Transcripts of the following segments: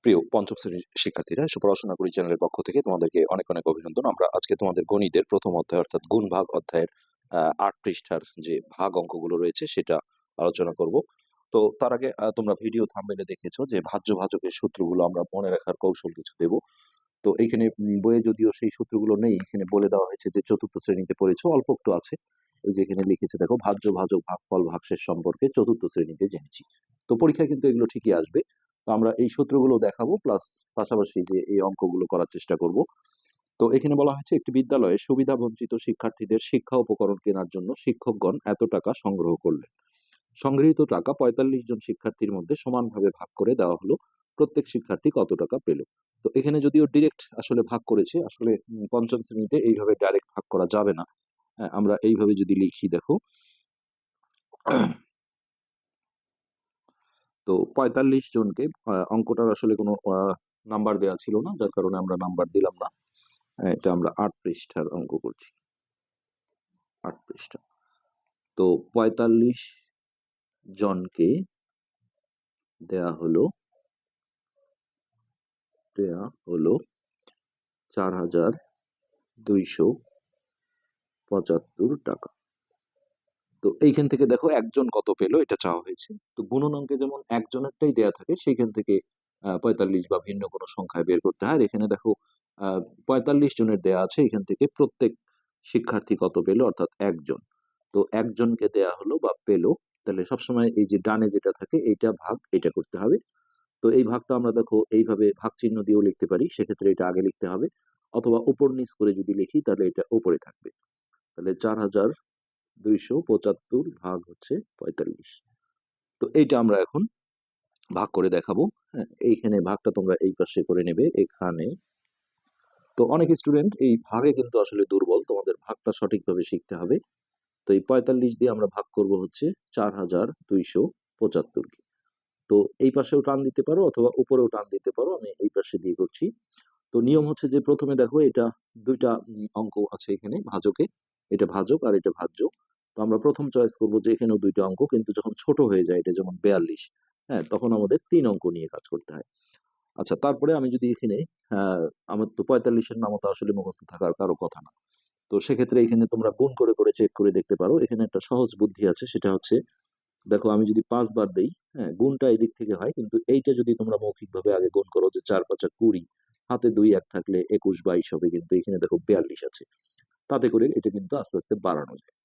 প্রিয় পঞ্চম শ্রেণীর শিক্ষার্থীরা, পড়াশোনা করি চ্যানেলের পক্ষ থেকে তোমাদেরকে অনেক অনেক অভিনন্দন। আমরা আজকে তোমাদের গণিতের প্রথম অধ্যায় অর্থাৎ গুণ ভাগ অধ্যায়ের ৮ পৃষ্ঠার যে ভাগ অঙ্কগুলো রয়েছে সেটা আলোচনা করব। তো তার আগে তোমরা ভিডিও থাম্বনেইলে দেখেছো যে ভাজ্য ভাজকের সূত্রগুলো আমরা মনে রাখার কৌশল কিছু দেব। তো এইখানে বইয়ে যদিও সেই সূত্রগুলো নেই, এখানে বলে দেওয়া হয়েছে যে চতুর্থ শ্রেণীতে পড়েছো, অল্প একটু আছে। এই যে এখানে লিখেছে দেখো, ভাজ্য ভাজক ভাগফল ভাগশেষ সম্পর্কে চতুর্থ শ্রেণীতে জেনেছি। তো পরীক্ষায় কিন্তু এগুলো ঠিকই আসবে। তো আমরা এই সূত্রগুলো দেখাবো, প্লাস পাশাপাশি যে এই অঙ্কগুলো করার চেষ্টা করব। তো এখানে বলা হয়েছে একটি বিদ্যালয়ে সুবিধা বঞ্চিত শিক্ষার্থীদের শিক্ষা উপকরণ কেনার জন্য শিক্ষকগণ এত টাকা সংগ্রহ করলেন। সংগৃহীত টাকা ৪৫ জন শিক্ষার্থীর মধ্যে সমানভাবে ভাগ করে দেওয়া হলো। প্রত্যেক শিক্ষার্থী কত টাকা পেল? তো এখানে যদিও ডিরেক্ট আসলে ভাগ করেছে, আসলে পঞ্চম শ্রেণীতে এইভাবে ডাইরেক্ট ভাগ করা যাবে না। আমরা এইভাবে যদি লিখি দেখো, তো ৪৫ জনকে, অঙ্কটার আসলে কোনো নাম্বার দেওয়া ছিল না, যার কারণে আমরা নাম্বার দিলাম না। এটা আমরা ৮ পৃষ্ঠার অঙ্ক করছি, ৮ পৃষ্ঠা। তো ৪৫ জনকে দেয়া হলো ৪,২৭৫ টাকা। তো এইখান থেকে দেখো একজন কত পেলো এটা চাওয়া হয়েছে। তো গুণন অঙ্কে যেমন একজনেরটাই দেয়া থাকে, সেইখান থেকে ৪৫ বা ভিন্ন কোনো সংখ্যায় বের করতে হয়। আর এখানে দেখো ৪৫ জনের দেয়া আছে, এখান থেকে প্রত্যেক শিক্ষার্থী কত পেলো অর্থাৎ একজন। তো একজনকে দেয়া হলো বা পেলো, তাহলে সবসময় এই যে ডানে যেটা থাকে এইটা ভাগ এটা করতে হবে। তো এই ভাগটা আমরা দেখো এইভাবে ভাগ চিহ্ন দিয়েও লিখতে পারি, সেক্ষেত্রে এটা আগে লিখতে হবে। অথবা উপর নিচ করে যদি লিখি তাহলে এটা উপরে থাকবে। তাহলে ৪,২৭৫ ভাগ হচ্ছে ৪৫। তো এইটা আমরা এখন ভাগ করে দেখাবো। হ্যাঁ, এইখানে ভাগটা তোমরা এই পাশে করে নেবে এখানে। তো অনেক স্টুডেন্ট এই ভাগে কিন্তু আসলে দুর্বল, তোমাদের ভাগটা সঠিকভাবে শিখতে হবে। তো এই ৪৫ দিয়ে আমরা ভাগ করব হচ্ছে ৪,২৭৫কে। তো এই পাশেও টান দিতে পারো অথবা উপরেও টান দিতে পারো, আমি এই পাশে দিয়ে করছি। তো নিয়ম হচ্ছে যে প্রথমে দেখো এটা দুইটা অঙ্ক আছে এখানে ভাজকে, এটা ভাজক আর এটা ভাজ্য। তো আমরা প্রথম চয়েস করবো যে এখানেও দুইটা অঙ্ক, কিন্তু যখন ছোট হয়ে যায় এটা যেমন ৪২, হ্যাঁ, তখন আমাদের ৩ অঙ্ক নিয়ে কাজ করতে হয়। আচ্ছা, তারপরে আমি যদি এখানে আমার তো ৪৫-এর নামও তো আসলে মুখস্থ থাকার কারো কথা না। তো সেক্ষেত্রে এখানে তোমরা গুণ করে করে চেক করে দেখতে পারো। এখানে একটা সহজ বুদ্ধি আছে, সেটা হচ্ছে দেখো আমি যদি ৫ বার দেই, হ্যাঁ, গুণটা এদিক থেকে হয়, কিন্তু এইটা যদি তোমরা মৌখিক ভাবে আগে গুণ করো যে ৪ ৫ ২০, হাতে ২ ১ থাকলে ২১ ২২ হবে, কিন্তু এখানে দেখো ৪২ আছে। তাতে করে এটা কিন্তু আস্তে আস্তে বাড়ানো যায়।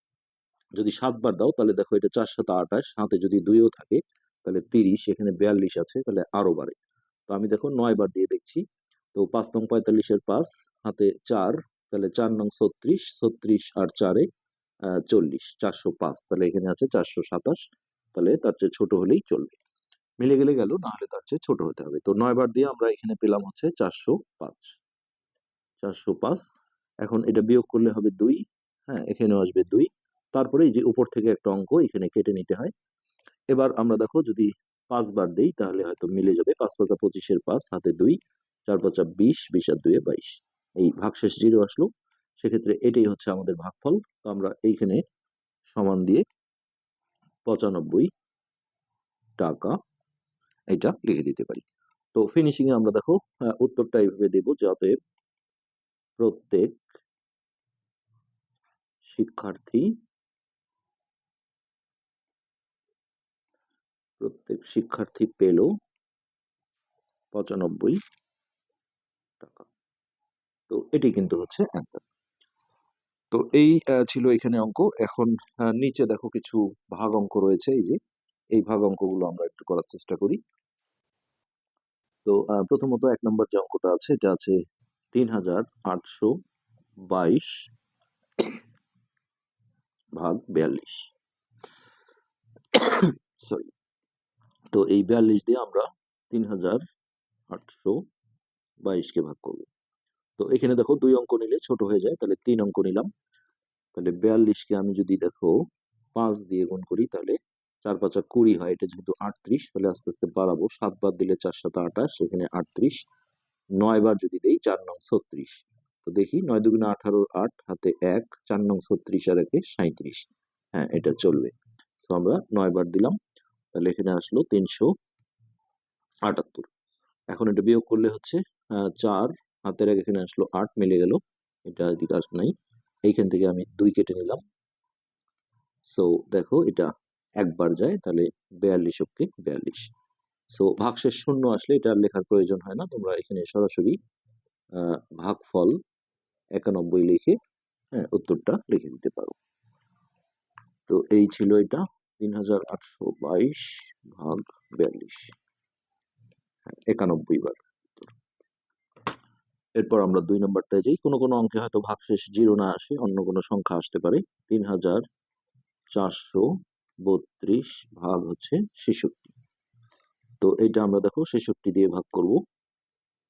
যদি ৭ বার দাও তাহলে দেখো এটা ৪ ৭ ২৮, হাতে যদি ২ও থাকে তাহলে ৩০, এখানে ৪২ আছে, তাহলে আরো বাড়ে। তো আমি দেখো ৯ বার দিয়ে দেখছি। তো ৫ নং ৪৫-এর ৫, হাতে ৪, তাহলে ৪ নং ৩৬, ৩৬ আর ৪-এ ৪০, ৪০৫, তাহলে এখানে আছে ৪২৭, তাহলে তার চেয়ে ছোট হলেই চলবে। মিলে গেলে গেল, না হলে তার চেয়ে ছোট হতে হবে। তো ৯ বার দিয়ে আমরা এখানে পেলাম হচ্ছে ৪০৫, ৪০৫। এখন এটা বিয়োগ করলে হবে ২, হ্যাঁ, এখানেও আসবে ২। তারপরে এই যে উপর থেকে একটা অঙ্ক এখানে কেটে নিতে হয়। এবার আমরা দেখো যদি ৫ বার দেই তাহলে হয়তো মিলে যাবে। ৫ ৫ ২৫-এর ৫, হাতে ২, ৪ ৫ ২০, ২০ আর ২ ২২। এই ভাগশেষ 0 আসলো। সেক্ষেত্রে এটাই হচ্ছে আমাদের ভাগফল। তো আমরা এইখানে সমান দিয়ে ৯৫ টাকা এটা লিখে দিতে পারি। তো ফিনিশিং এ আমরা দেখো উত্তরটা এইভাবে দেব যে অতএব প্রত্যেক শিক্ষার্থী পেল ৯৫ টাকা। তো এটি কিন্তু হচ্ছে অ্যান্সার। তো এই ছিল এখানে অঙ্ক। এখন নিচে দেখো কিছু ভাগ অঙ্ক রয়েছে, এই যে এই ভাগ অঙ্কগুলো আমরা একটু করার চেষ্টা করি। তো প্রথমত ১ নম্বর যে অঙ্কটা আছে এটা আছে ৩,৮২২ ভাগ ৪২। সরি। তো এই ৪২ দিয়ে আমরা ৩,৮২২ কে ভাগ করব। তো এখানে দেখো ২ অঙ্ক নিলে ছোট হয়ে যায়, তাহলে ৩ অঙ্ক নিলাম। তাহলে ৪২ কে আমি যদি দেখো ৫ দিয়ে গুণ করি তাহলে ৪ ৫ ২০ হয়, এটা যেহেতু ৩৮, তাহলে আস্তে আস্তে বাড়াবো। ৭ বার দিলে ৪ ৭ ২৮, এখানে ৩৮। ৯ বার যদি দেই ৪ নং ৩৬। তো দেখি ৯ দুগুণে ১৮, ৮, হাতে ১, ৪ নং ৩৬ আর ১-এ ৩৭। হ্যাঁ, এটা চলবে। তো আমরা ৯ বার দিলাম, তাহলে এখানে আসলো ৩৭৮। এখন এটা বিয়োগ করলে হচ্ছে 4 হাতের এক এখানে আসলো 8 মিলে গেল, এটা এদিকে আস নাই। এইখান থেকে আমি 2 কেটে নিলাম। সো দেখো এটা একবার যায়, তাহলে 42 অক্ষে 42। সো ভাগশেষ শূন্য আসলে এটা আর লেখার প্রয়োজন হয় না, তোমরা এখানে সরাসরি ভাগফল 91 লিখে হ্যাঁ উত্তরটা লিখে দিতে পারো। তো এই ছিল এটা 3822 ভাগ 42, 91 বার। এরপর আমরা 2 নম্বরটায় যাই। কোনো কোনো অঙ্কে হয়তো ভাগশেষ 0 না আসে, অন্য কোনো সংখ্যা আসতে পারে। 3432 ভাগ হচ্ছে 66। তো এটা আমরা দেখো 66 দিয়ে ভাগ করব।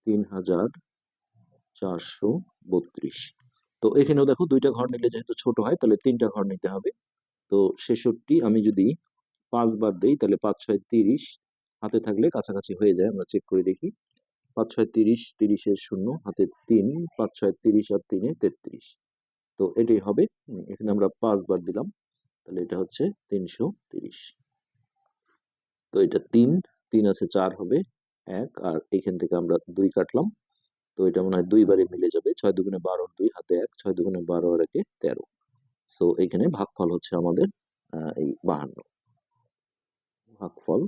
3432। তো এখানেও দেখো দুইটা ঘর নিলে যেহেতু ছোট হয়, তাহলে 3টা ঘর নিতে হবে। তো 66 আমি যদি 5 বার দেই, তাহলে 5 6 30 হাতে থাকলে কাছাকাছি হয়ে যায়, আমরা চেক করে দেখি। 5 6 30, 30 শূন্য হাতে 3, 5 6 30 আর 3 33। তো এটাই হবে। এখানে আমরা 5 বার দিলাম, তাহলে এটা হচ্ছে 330। তো এটা 3 3 আছে 4 হবে 1, আর এখান থেকে আমরা 2 কাটলাম। তো এটা মনে হয় 2 বারে মিলে যাবে। 6 দুগুণে 12, 2 হাতে 1, 6 দুগুণে 12 আর 1 13। সো এখানে ভাগফল হচ্ছে আমাদের এই 52। ভাগফল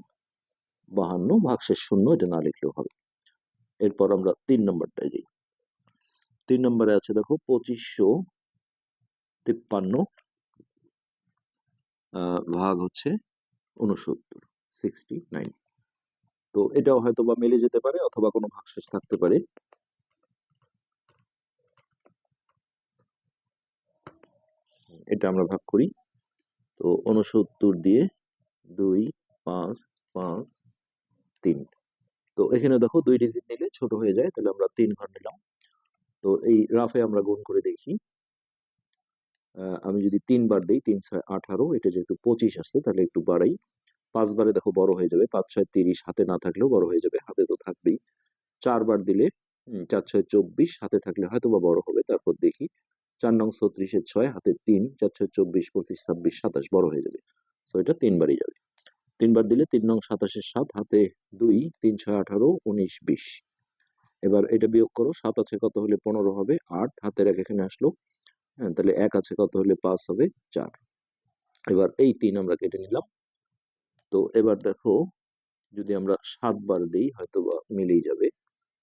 52, ভাগশেষ শূন্য, এটা না লিখলেও হবে। এরপর আমরা 3 নম্বরটায় যাই। 3 নম্বরে আছে দেখো 2553 ভাগ হচ্ছে 69, 69। তো এটাও হয়তো বা মিলে যেতে পারে, অথবা কোনো ভাগশেষ থাকতে পারে। এটা আমরা ভাগ করি। তো 69 দিয়ে 2 5 5 3। তো এখানে দেখো 2 ডিজিট নিলে ছোট হয়ে যায়, তাহলে আমরা 3 ঘর নিলাম। তো এই রাফে আমরা গুণ করে দেখি। আমি যদি 3 বার দিই, 3 6 18, এটা যেহেতু 25 আসছে, তাহলে একটু বাড়াই। 5 বারে দেখো বড় হয়ে যাবে, 5 6 30 হাতে না থাকলেও বড় হয়ে যাবে, হাতে তো থাকবেই। 4 বার দিলে 4 6 24 হাতে থাকলে হয়তো বা বড় হবে, তারপর দেখি। 4 নং 36 6 হাতে 3, 4 6 24 25 26 27 বড় হয়ে যাবে। সো এটা 3 বারই যাবে। 3 বার দিলে 3 নং 27 7 হাতে 2, 3 6 18 19 20। এবার এটা বিয়োগ করো, 7 আছে কত হলে 15 হবে, 8 হাতের এক এখানে আসলো। হ্যাঁ, তাহলে 1 আছে কত হলে 5 হবে, 4। এবার এই 3 আমরা কেটে নিলাম। তো এবার দেখো যদি আমরা 7 বার দিই, হয়তো বা মিলেই যাবে।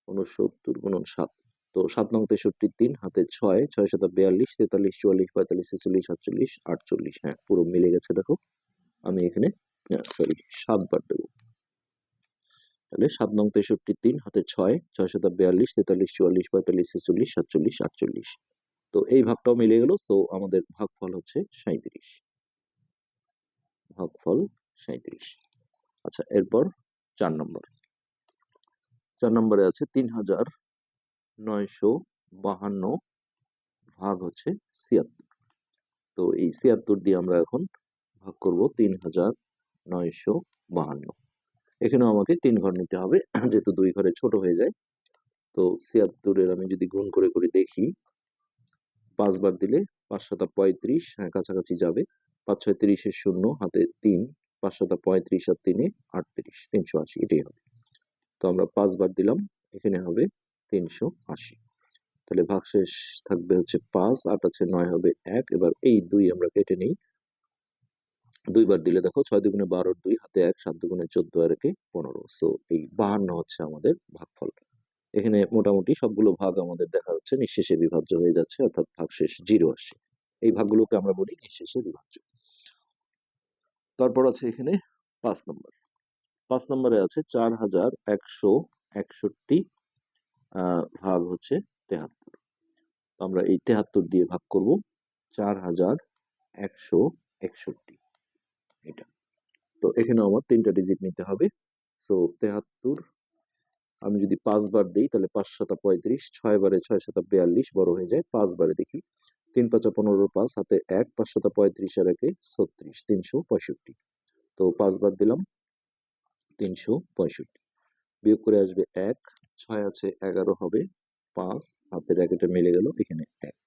69 গুণন 7। তো 7 নং 63, 3 হাতে 6, 6 7 42 43 44 45 46 47 48। হ্যাঁ, পুরো মিলে গেছে দেখো। আমি এখানে সরি 7 বার দেবো। তাহলে 7 নং 63, 3 হাতে 6, 6 7 42 43 44 45 46 47 48। তো এই ভাগটাও মিলে গেল। সো আমাদের ভাগফল হচ্ছে 37। ভাগফল 37। আচ্ছা, এরপর 4 নম্বর। 4 নম্বরে আছে 3952 ভাগ হচ্ছে 76। তো এই 76 দিয়ে আমরা এখন ভাগ করব 3952। এখানেও আমাকে 3 ঘর নিতে হবে, যেহেতু 2 ঘরে ছোট হয়ে যায়। তো 76 আমি যদি গুণ করে করে দেখি, 5 বার দিলে 5 7 35, হ্যাঁ কাছাকাছি যাবে। 5 6 30 শূন্য হাতে 3, 5 7 35 আর 3 38, 380, এটাই হবে। তো আমরা 5 বার দিলাম, এখানে হবে 380। তাহলে ভাগশেষ থাকবে হচ্ছে 5, 8 আছে 9 হবে 1। এবার এই 2 আমরা কেটে নেই। 2 বার দিলে দেখো 6 দুগুণে 12, 2 হাতে 1, 7 দুগুণে 14 আর 1 15। সো এই 52 হচ্ছে আমাদের ভাগফল। এখানে মোটামুটি সবগুলো ভাগ আমাদের দেখা যাচ্ছে নিঃশেষে বিভাজ্য হয়ে যাচ্ছে, অর্থাৎ ভাগশেষ 0 আসছে। এই ভাগগুলোকে আমরা বলি নিঃশেষে বিভাজ্য। তারপর আছে এখানে 5 নম্বর। 5 নম্বরে আছে 4161 ভাগ হচ্ছে 73। আমরা এই 73 দিয়ে ভাগ করব 4161, এটা। তো এখানে আমার 3টা ডিজিট নিতে হবে। সো 73 আমি যদি 5 বার দিই, তাহলে 5 7 35, 6 বারে 6 7 42 বড় হয়ে যায়। 5 বারে দেখি, 3 5 15, 5 হাতে 1, 5 7 35 আর 1 36, 365। তো 5 বার দিলাম, 365। বিয়োগ করে আসবে 1, 6 আছে 11 হবে, 5 হাতের 1 এটা মিলে গেল, এখানে 1।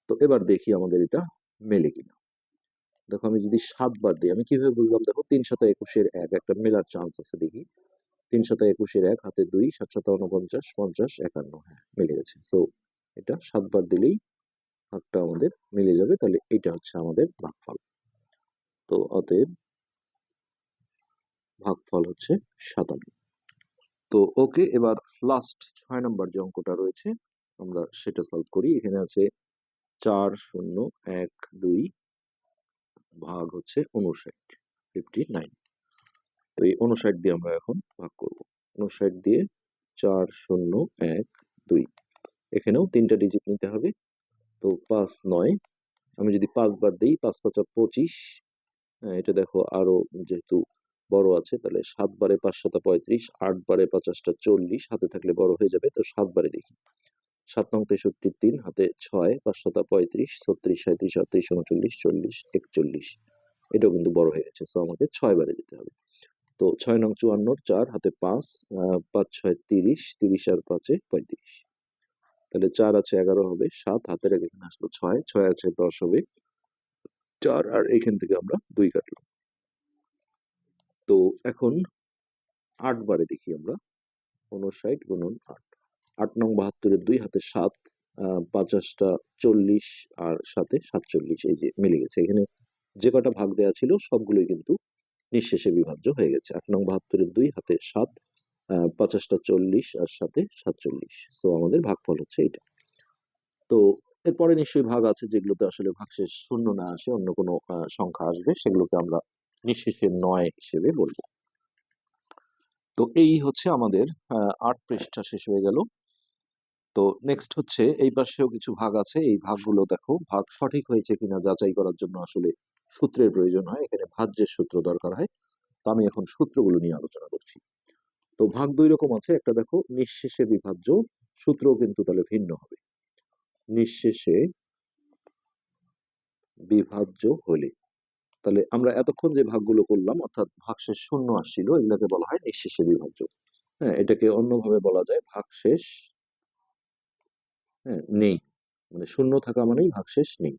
তো এবার দেখি আমাদের এটা মেলে কিনা। দেখো আমি যদি 7 বার দিই, আমি কিভাবে বুঝলাম? দেখো 3 7 21 1 একটা মেলার চান্স আছে, দেখি। 3 7 21 1 হাতে 2 7 7 49 50 51, হ্যাঁ মিলে গেছে। সো এটা 7 বার দিলেই ভাগটা আমাদের মিলে যাবে, তাহলে এটা হচ্ছে আমাদের ভাগফল। তো অতএব ভাগফল হচ্ছে 57। তো ওকে, এবার লাস্ট 6 নম্বর যে অঙ্কটা রয়েছে আমরা সেটা সলভ করি। এখানে আছে 4 0 1 2 ভাগ হচ্ছে 59, 59। তো এই 59 দিয়ে আমরা এখন ভাগ করব। 59 দিয়ে 4 0 1 2, এখানেও 3টা ডিজিট নিতে হবে। তো 5 9, আমি যদি 5 বার দিই 5 5 25, এটা দেখো আরো যেহেতু বড় আছে তাহলে 7 বারে 5 7 35, 8 বারে 50 40, হাতে থাকলে বড় হয়ে যাবে। তো 7 বারে দেখি, 7 নং 63 3 হাতে 6 5 7 35 36 37 38 39 40 41, এটাও কিন্তু বড় হয়ে গেছে। সো আমাকে 6 বারে যেতে হবে। তো 6 নং 54 4 হাতে 5 5 6 30 30 আর 5 35, তাহলে 4 আছে 11 হবে, 7 হাতের আগে এখানে আসলো 6 6 আছে 10 হবে, 4 আর এখান থেকে আমরা 2 কাটলাম। তো এখন 8 বারে দেখি আমরা, 59 গুণন 8, 8 নং 72 2 হাতে 7 50টা 40 আর সাথে 47, এই যে মিলে গেছে। এখানে যে কটা ভাগ দেওয়া ছিল সবগুলোই কিন্তু নিঃশেষে বিভাজ্য হয়ে গেছে। 8 নং 72 2 হাতে 7 50টা 40 আর সাথে 47, সো আমাদের ভাগফল হচ্ছে এটা। তো এরপরে নিশ্চয়ই ভাগ আছে যেগুলোতে আসলে ভাগশেষ শূন্য না আসে, অন্য কোনো সংখ্যা আসবে, সেগুলোকে আমরা নিঃশেষে 9 হিসেবে বলবো। তো এই হচ্ছে আমাদের 8 পৃষ্ঠা শেষ হয়ে গেল। তো নেক্সট হচ্ছে এই পাশেও কিছু ভাগ আছে, এই ভাগগুলো দেখো, ভাগ সঠিক হয়েছে কিনা যাচাই করার জন্য আসলে সূত্রের প্রয়োজন হয়, এখানে ভাজ্যের সূত্র দরকার হয়। তো আমি এখন সূত্রগুলো নিয়ে আলোচনা করছি। তো ভাগ দুই রকম আছে, একটা দেখো নিঃশেষে বিভাজ্য, সূত্রও কিন্তু তাহলে ভিন্ন হবে। নিঃশেষে বিভাজ্য হলে, তাহলে আমরা এতক্ষণ যে ভাগগুলো করলাম অর্থাৎ ভাগশেষ শূন্য আসছিল, এগুলোকে বলা হয় নিঃশেষে বিভাজ্য। হ্যাঁ, এটাকে অন্যভাবে বলা যায় ভাগশেষ নেই, মানে শূন্য থাকা মানেই ভাগশেষ নেই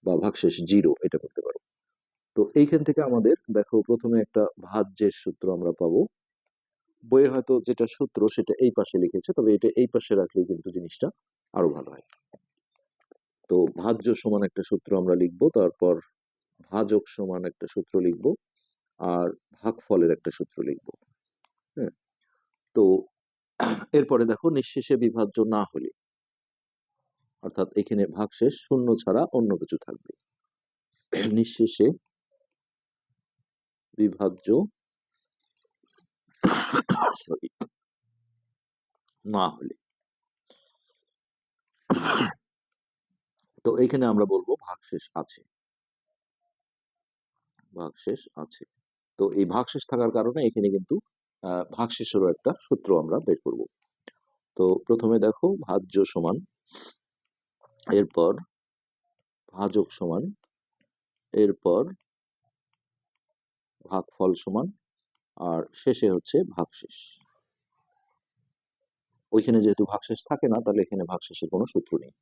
বা ভাগশেষ জিরো, এটা করতে পারো। তো এইখান থেকে আমাদের দেখো প্রথমে একটা ভাজ্যের সূত্র আমরা পাবো। বইয়ে হয়তো যেটা সূত্র সেটা এই পাশে লিখেছে, তবে এটা এই পাশে রাখলেই কিন্তু জিনিসটা আরো ভালো হয়। তো ভাজ্য সমান একটা সূত্র আমরা লিখবো, তারপর ভাজক সমান একটা সূত্র লিখবো, আর ভাগফলের একটা সূত্র লিখবো। হ্যাঁ, তো এরপরে দেখো নিঃশেষে বিভাজ্য না হলে, অর্থাৎ এখানে ভাগশেষ শূন্য ছাড়া অন্য কিছু থাকবে। নিঃশেষে বিভাজ্য সরি না হলে, তো এখানে আমরা বলবো ভাগশেষ আছে, ভাগশেষ আছে। তো এই ভাগশেষ থাকার কারণে এখানে কিন্তু ভাগশেষেরও একটা সূত্র আমরা বের করব। তো প্রথমে দেখো ভাজ্য সমান, এরপর ভাজক সমান, এরপর ভাগফল সমান, আর শেষে হচ্ছে ভাগশেষ। ওইখানে যেহেতু ভাগশেষ থাকে না, তাহলে এখানে ভাগশেষের কোনো সূত্র নেই।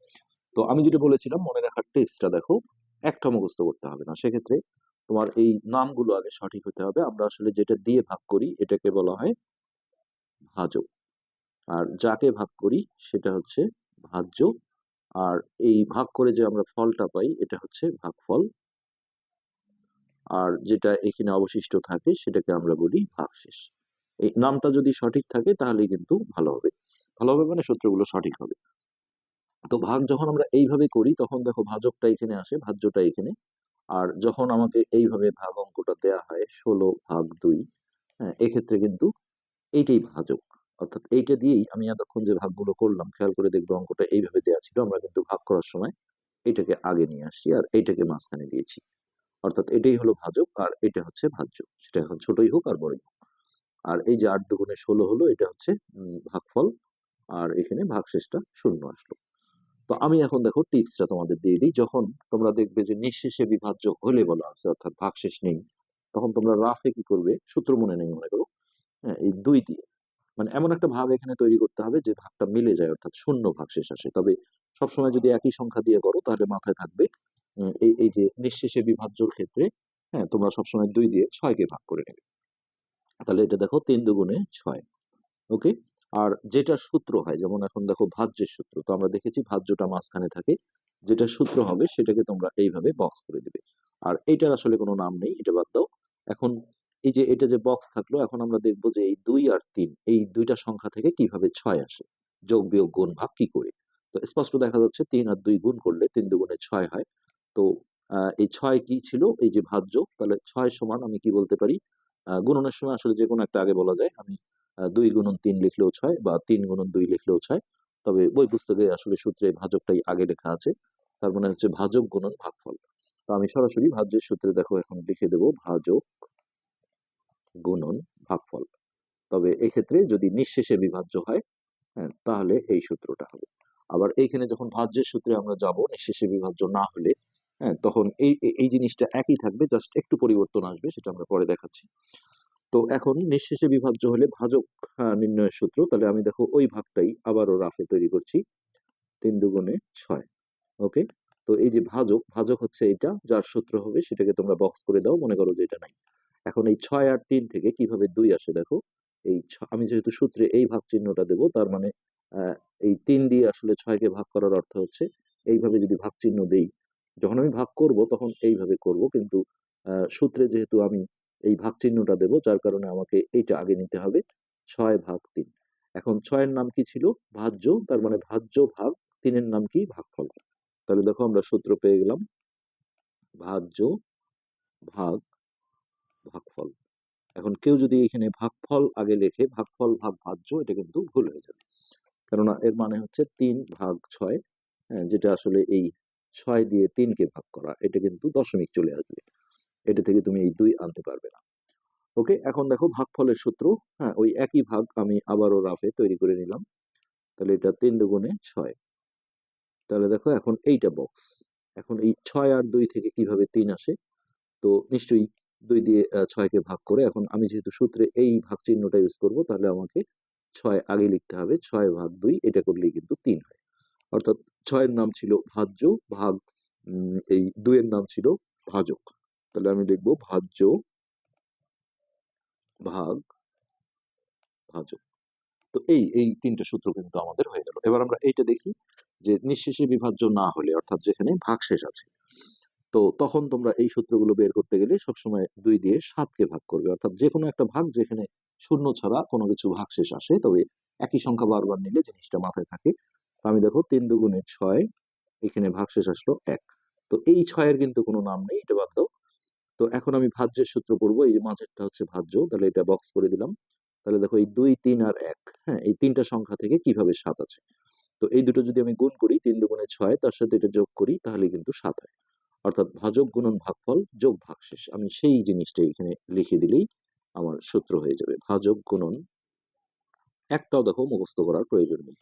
তো আমি যেটা বলেছিলাম মনে রাখার টেক্সটটা দেখো, একটা মুখস্থ করতে হবে না, সেক্ষেত্রে তোমার এই নামগুলো আগে সঠিক হতে হবে। আমরা আসলে যেটা দিয়ে ভাগ করি এটাকে বলা হয় ভাজক, আর যাকে ভাগ করি সেটা হচ্ছে ভাজ্য, আর এই ভাগ করে যে আমরা ফলটা পাই এটা হচ্ছে ভাগফল, আর যেটা এখানে অবশিষ্ট থাকে সেটাকে আমরা বলি ভাগশেষ। এই নামটা যদি সঠিক থাকে তাহলে কিন্তু ভালো হবে, ভালো হবে মানে সূত্রগুলো সঠিক হবে। তো ভাগ যখন আমরা এইভাবে করি তখন দেখো ভাজকটা এখানে আসে, ভাজ্যটা এখানে। আর যখন আমাকে এইভাবে ভাগ অঙ্কটা দেয়া হয় 16/2, হ্যাঁ, এক্ষেত্রে কিন্তু এইটাই ভাজক, অর্থাৎ এইটা দিয়েই আমি এতক্ষণ যে ভাগগুলো করলাম খেয়াল করে দেখবো অঙ্কটা এইভাবে দেওয়া ছিল, আমরা কিন্তু ভাগ করার সময় এটাকে আগে নিয়ে আসছি আর এইটাকে মাঝখানে দিয়েছি, অর্থাৎ এটাই হলো ভাজক আর এটা হচ্ছে ভাজ্য, সেটা এখন ছোটই হোক আর বড়ই হোক। আর এই যে 8 দুগুণে 16 হলো, এটা হচ্ছে ভাগফল, আর এখানে ভাগশেষটা শূন্য আসলো। তো আমি এখন দেখো টিপসটা তোমাদের দিয়ে দিই, যখন তোমরা দেখবে যে নিঃশেষে বিভাজ্য হলে বলা আছে অর্থাৎ ভাগশেষ নেই, তখন তোমরা রাফে কি করবে, সূত্র মনে নেই মনে করো, হ্যাঁ, এই 2 দিয়ে মানে এমন একটা ভাগ এখানে তৈরি করতে হবে যে ভাগটা মিলে যায় অর্থাৎ শূন্য ভাগশেষ আসে। তবে সবসময় যদি একই সংখ্যা দিয়ে করো তাহলে মাথায় থাকবে এই এই যে নিঃশেষে বিভাজ্যর ক্ষেত্রে, হ্যাঁ, তোমরা সবসময় 2 দিয়ে 6কে ভাগ করে নেবে। তাহলে এটা দেখো 3 দুগুণে 6। ওকে। আর যেটা সূত্র হয়, যেমন এখন দেখো ভাজ্যের সূত্র, তো আমরা দেখেছি ভাজ্যটা মাঝখানে থাকে, যেটা সূত্র হবে সেটাকে তোমরা এইভাবে বক্স করে দিবে। আর এইটার আসলে কোনো নাম নেই, এটা বাদ দাও। এখন এই যে এটা যে বক্স থাকলো, এখন আমরা দেখবো যে এই 2 আর 3 এই দুইটা সংখ্যা থেকে কিভাবে 6 আসে, যোগ বিয়োগ গুণ ভাগ কি করে। তো স্পষ্ট দেখা যাচ্ছে 3 আর 2 গুণ করলে 3 দুগুণে 6 হয়। তো এই 6 কি ছিল, এই যে ভাজ্য, তাহলে 6 সমান আমি কি বলতে পারি, গুণনের সময় আসলে যে কোনো একটা আগে বলা যায়। আমি 2 গুণন 3 লিখলেও 6 বা 3 গুণন 2 লিখলেও 6। তবে বই পুস্তকে আসলে সূত্রে ভাজকটাই আগে লেখা আছে। তার মানে হচ্ছে ভাজক গুণন ভাগফল। তো আমি সরাসরি ভাজ্যের সূত্রে দেখো এখন লিখে দেবো ভাজক গুণন ভাগফল। তবে এক্ষেত্রে যদি নিঃশেষে বিভাজ্য হয়, হ্যাঁ, তাহলে এই সূত্রটা হবে। আবার এইখানে যখন ভাজ্যের সূত্রে আমরা যাব নিঃশেষে বিভাজ্য না হলে, হ্যাঁ, তখন এই জিনিসটা একই থাকবে, জাস্ট একটু পরিবর্তন আসবে, সেটা আমরা পরে দেখাচ্ছি। তো এখন নিঃশেষে বিভাজ্য হলে ভাজক নির্ণয়ের সূত্র, তাহলে আমি দেখো ওই ভাগটাই আবারও রাফে তৈরি করছি। 3 দুগুণে 6। ওকে। তো এই যে ভাজক, ভাজক হচ্ছে এটা, যার সূত্র হবে সেটাকে তোমরা বক্স করে দাও, মনে করো যে এটা নাই। এখন এই 6 আর 3 থেকে কিভাবে 2 আসে দেখো। এই আমি যেহেতু সূত্রে এই ভাগ চিহ্নটা দেবো, তার মানে আহ, এই 3 দিয়ে আসলে 6 কে ভাগ করার অর্থ হচ্ছে এইভাবে যদি ভাগ চিহ্ন দেই, যখন আমি ভাগ করব তখন এইভাবে করব, কিন্তু সূত্রে যেহেতু আমি এই ভাগ চিহ্নটা দেবো, যার কারণে আমাকে এইটা আগে নিতে হবে, 6/3। এখন 6-এর নাম কি ছিল, ভাজ্য, তার মানে ভাজ্য ভাগ 3-এর নাম কি, ভাগফল। তাহলে দেখো আমরা সূত্র পেয়ে গেলাম, ভাজ্য ভাগ ভাগফল। এখন কেউ যদি এখানে ভাগফল আগে লেখে, ভাগফল ভাগ ভাজ্য, এটা কিন্তু ভুল হয়ে যাবে, কেননা এর মানে হচ্ছে 3/6। হ্যাঁ, যেটা আসলে এই 6 দিয়ে 3-কে ভাগ করা, এটা কিন্তু দশমিক চলে আসবে, এটা থেকে তুমি এই 2 আনতে পারবে না। ওকে। এখন দেখো ভাগফলের সূত্র, হ্যাঁ, ওই একই ভাগ আমি আবারও রাফে তৈরি করে নিলাম। তাহলে এটা 3 দুগুণে 6। তাহলে দেখো এখন এইটা বক্স। এখন এই 6 আর 2 থেকে কিভাবে 3 আসে, তো নিশ্চয়ই 2 দিয়ে 6-কে ভাগ করে, এখন আমি যেহেতু সূত্রে এই ভাগ চিহ্নটা ইউজ করব, তাহলে আমাকে 6 আগে লিখতে হবে, 6/2, এটা করলেই কিন্তু 3 হয়। অর্থাৎ 6-এর নাম ছিল ভাজ্য ভাগ, এই 2-এর নাম ছিল ভাজক। তাহলে আমি লিখবো ভাজ্য ভাগ ভাজক। তো এই তিনটা সূত্র কিন্তু আমাদের হয়ে গেল। এবার আমরা এইটা দেখি যে নিঃশেষে বিভাজ্য না হলে, অর্থাৎ যেখানে ভাগশেষ আছে, তো তখন তোমরা এই সূত্রগুলো বের করতে গেলে সবসময় 2 দিয়ে 7-কে ভাগ করবে, অর্থাৎ যে কোনো একটা ভাগ যেখানে শূন্য ছাড়া কোনো কিছু ভাগশেষ আসে, তবে একই সংখ্যা বারবার নিলে জিনিসটা মাথায় থাকে। তো আমি দেখো 3 দুগুণে 6, এখানে ভাগশেষ আসলো 1। তো এই 6-এর কিন্তু কোনো নাম নেই, এটা বাদ দাও। তো এখন আমি ভাজ্যের সূত্র করবো, এই যে মাঝেরটা হচ্ছে ভাজ্য, তাহলে এটা বক্স করে দিলাম। তাহলে দেখো এই 2, 3 আর 1, হ্যাঁ, এই তিনটা সংখ্যা থেকে কিভাবে 7 আছে। তো এই দুটো যদি আমি গুণ করি, 3 দুগুণে 6, তার সাথে এটা যোগ করি, তাহলে কিন্তু 7 হয়। অর্থাৎ ভাজক গুণন ভাগফল যোগ ভাগশেষ, আমি সেই জিনিসটা এখানে লিখে দিলেই আমার সূত্র হয়ে যাবে, ভাজক গুণন, একটাও দেখো মুখস্থ করার প্রয়োজন নেই।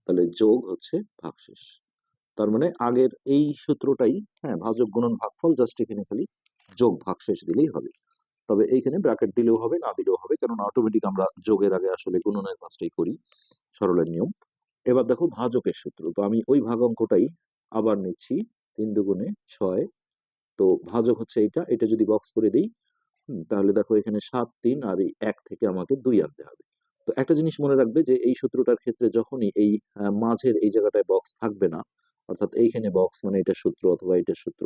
তাহলে যোগ হচ্ছে ভাগশেষ, তার মানে আগের এই সূত্রটাই, হ্যাঁ, ভাজক গুণন ভাগফল, জাস্ট এখানে খালি যোগ ভাগশেষ দিলেই হবে। তবে এইখানে ব্র্যাকেট দিলেও হবে, না দিলেও হবে, কারণ অটোমেটিক আমরা যোগের আগে আসলে গুণনের কাজটাই করি, সরলের নিয়ম। এবার দেখো ভাজকের সূত্র, তো আমি ওই ভাগ অঙ্কটাই আবার নিচ্ছি, 3 দুগুণে 6। তো ভাজক হচ্ছে এটা, এটা যদি বক্স করে দিই, তাহলে দেখো এখানে 7, 3 আর এই 1 থেকে আমাকে 2 আনতে হবে। তো একটা জিনিস মনে রাখবে যে এই সূত্রটার ক্ষেত্রে যখনই এই মাঝের এই জায়গাটায় বক্স থাকবে না, অর্থাৎ এইখানে বক্স মানে এটা সূত্র অথবা এটা সূত্র,